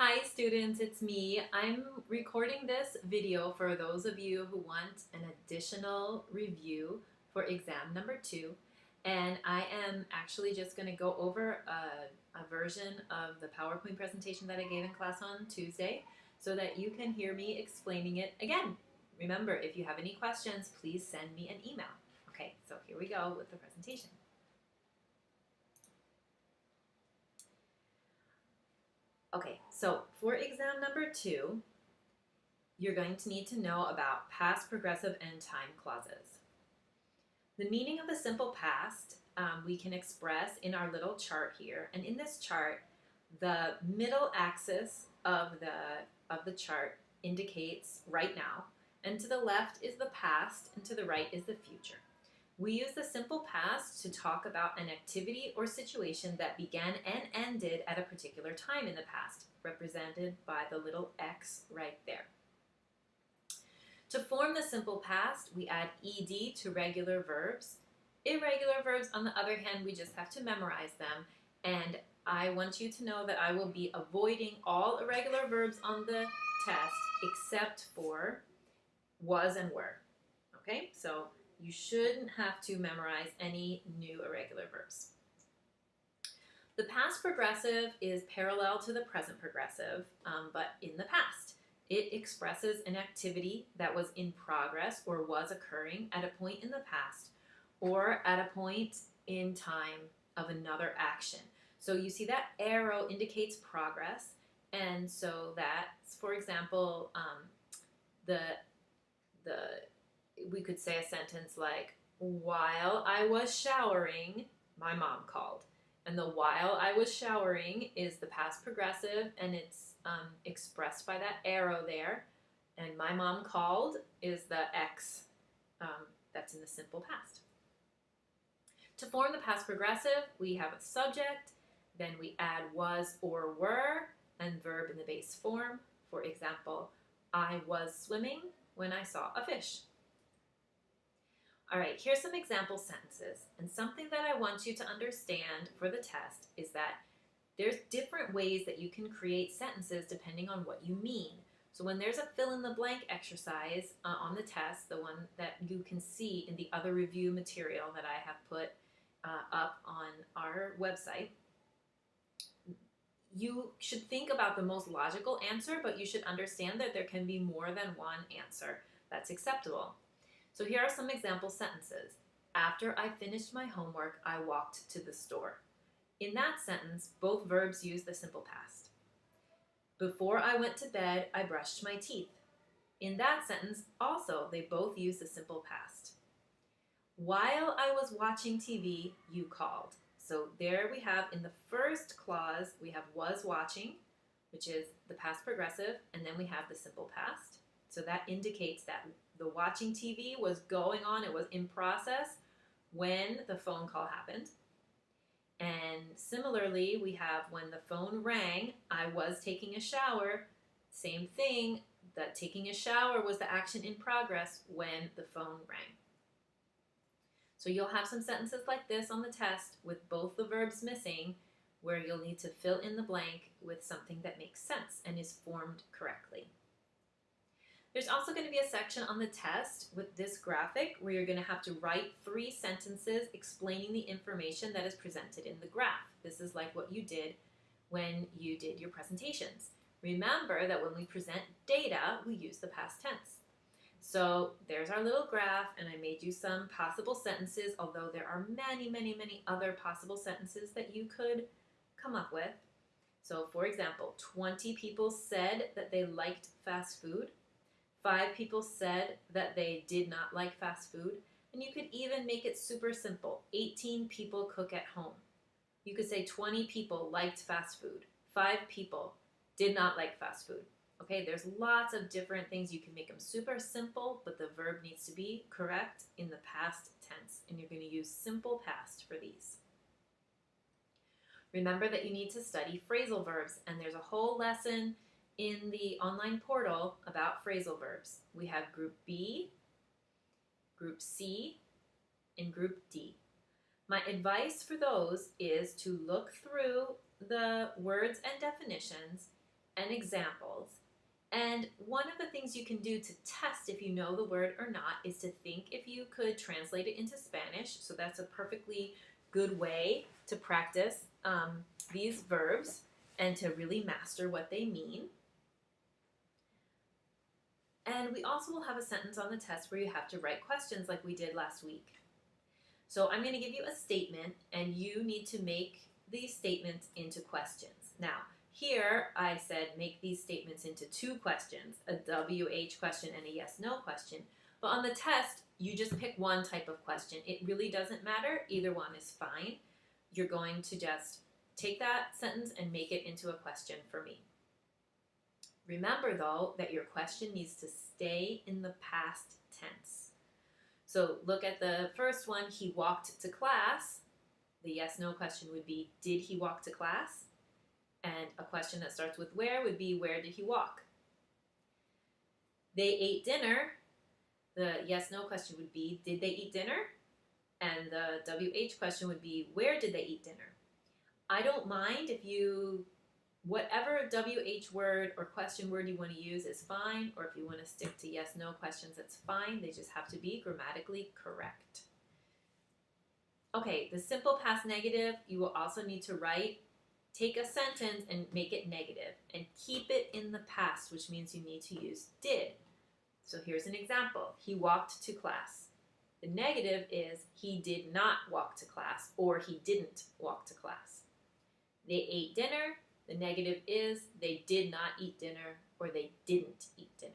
Hi students, it's me. I'm recording this video for those of you who want an additional review for exam number 2. And I am actually just going to go over a version of the PowerPoint presentation that I gave in class on Tuesday so that you can hear me explaining it again. Remember, if you have any questions, please send me an email. Okay, so here we go with the presentation. Okay, so for exam number 2, you're going to need to know about past, progressive, and time clauses. The meaning of the simple past we can express in our little chart here. And in this chart, the middle axis of the chart indicates right now, and to the left is the past, and to the right is the future. We use the simple past to talk about an activity or situation that began and ended at a particular time in the past, represented by the little X right there. To form the simple past, we add ed to regular verbs. Irregular verbs, on the other hand, we just have to memorize them. And I want you to know that I will be avoiding all irregular verbs on the test except for was and were. Okay, so you shouldn't have to memorize any new irregular verbs. The past progressive is parallel to the present progressive, but in the past. It expresses an activity that was in progress or was occurring at a point in the past or at a point in time of another action. So you see that arrow indicates progress, and so that's, for example, we could say a sentence like, while I was showering, my mom called. And the while I was showering is the past progressive, and it's expressed by that arrow there. And my mom called is the X that's in the simple past. To form the past progressive, we have a subject, then we add was or were, and verb in the base form. For example, I was swimming when I saw a fish. All right, here's some example sentences. And something that I want you to understand for the test is that there's different ways that you can create sentences depending on what you mean. So when there's a fill-in-the-blank exercise on the test, the one that you can see in the other review material that I have put up on our website, you should think about the most logical answer, but you should understand that there can be more than one answer that's acceptable. So here are some example sentences. After I finished my homework, I walked to the store. In that sentence, both verbs use the simple past. Before I went to bed, I brushed my teeth. In that sentence, also, they both use the simple past. While I was watching TV, you called. So there we have, in the first clause, we have was watching, which is the past progressive, and then we have the simple past. So that indicates that the watching TV was going on, it was in process when the phone call happened. And similarly, we have when the phone rang, I was taking a shower. Same thing, that taking a shower was the action in progress when the phone rang. So you'll have some sentences like this on the test with both the verbs missing, where you'll need to fill in the blank with something that makes sense and is formed correctly. There's also going to be a section on the test with this graphic where you're going to have to write 3 sentences explaining the information that is presented in the graph. This is like what you did when you did your presentations. Remember that when we present data, we use the past tense. So there's our little graph, and I made you some possible sentences, although there are many, many, many other possible sentences that you could come up with. So for example, 20 people said that they liked fast food. 5 people said that they did not like fast food. And you could even make it super simple. 18 people cook at home. You could say 20 people liked fast food. 5 people did not like fast food. Okay, there's lots of different things. You can make them super simple, but the verb needs to be correct in the past tense. And you're going to use simple past for these. Remember that you need to study phrasal verbs, and there's a whole lesson in the online portal about phrasal verbs. We have Group B, Group C, and Group D. My advice for those is to look through the words and definitions and examples. And one of the things you can do to test if you know the word or not is to think if you could translate it into Spanish. So that's a perfectly good way to practice these verbs and to really master what they mean. And we also will have a sentence on the test where you have to write questions like we did last week. So I'm going to give you a statement and you need to make these statements into questions. Now, here I said make these statements into two questions, a WH question and a yes-no question. But on the test, you just pick one type of question. It really doesn't matter. Either one is fine. You're going to just take that sentence and make it into a question for me. Remember, though, that your question needs to stay in the past tense. So look at the first one, he walked to class. The yes-no question would be, did he walk to class? And a question that starts with where would be, where did he walk? They ate dinner. The yes-no question would be, did they eat dinner? And the WH question would be, where did they eat dinner? I don't mind if you, whatever WH word or question word you want to use is fine, or if you want to stick to yes-no questions, it's fine. They just have to be grammatically correct. Okay, the simple past negative, you will also need to write, take a sentence and make it negative, and keep it in the past, which means you need to use did. So here's an example. He walked to class. The negative is he did not walk to class, or he didn't walk to class. They ate dinner. The negative is they did not eat dinner, or they didn't eat dinner.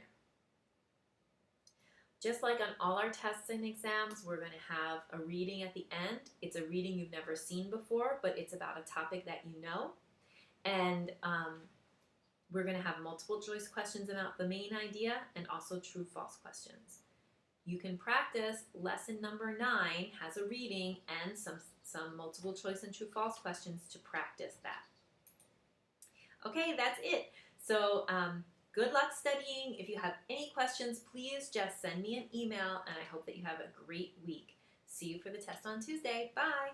Just like on all our tests and exams, we're going to have a reading at the end. It's a reading you've never seen before, but it's about a topic that you know. And we're going to have multiple choice questions about the main idea and also true-false questions. You can practice lesson number 9 has a reading and some multiple choice and true-false questions to practice that. Okay, that's it. So good luck studying. If you have any questions, please just send me an email, and I hope that you have a great week. See you for the test on Tuesday. Bye.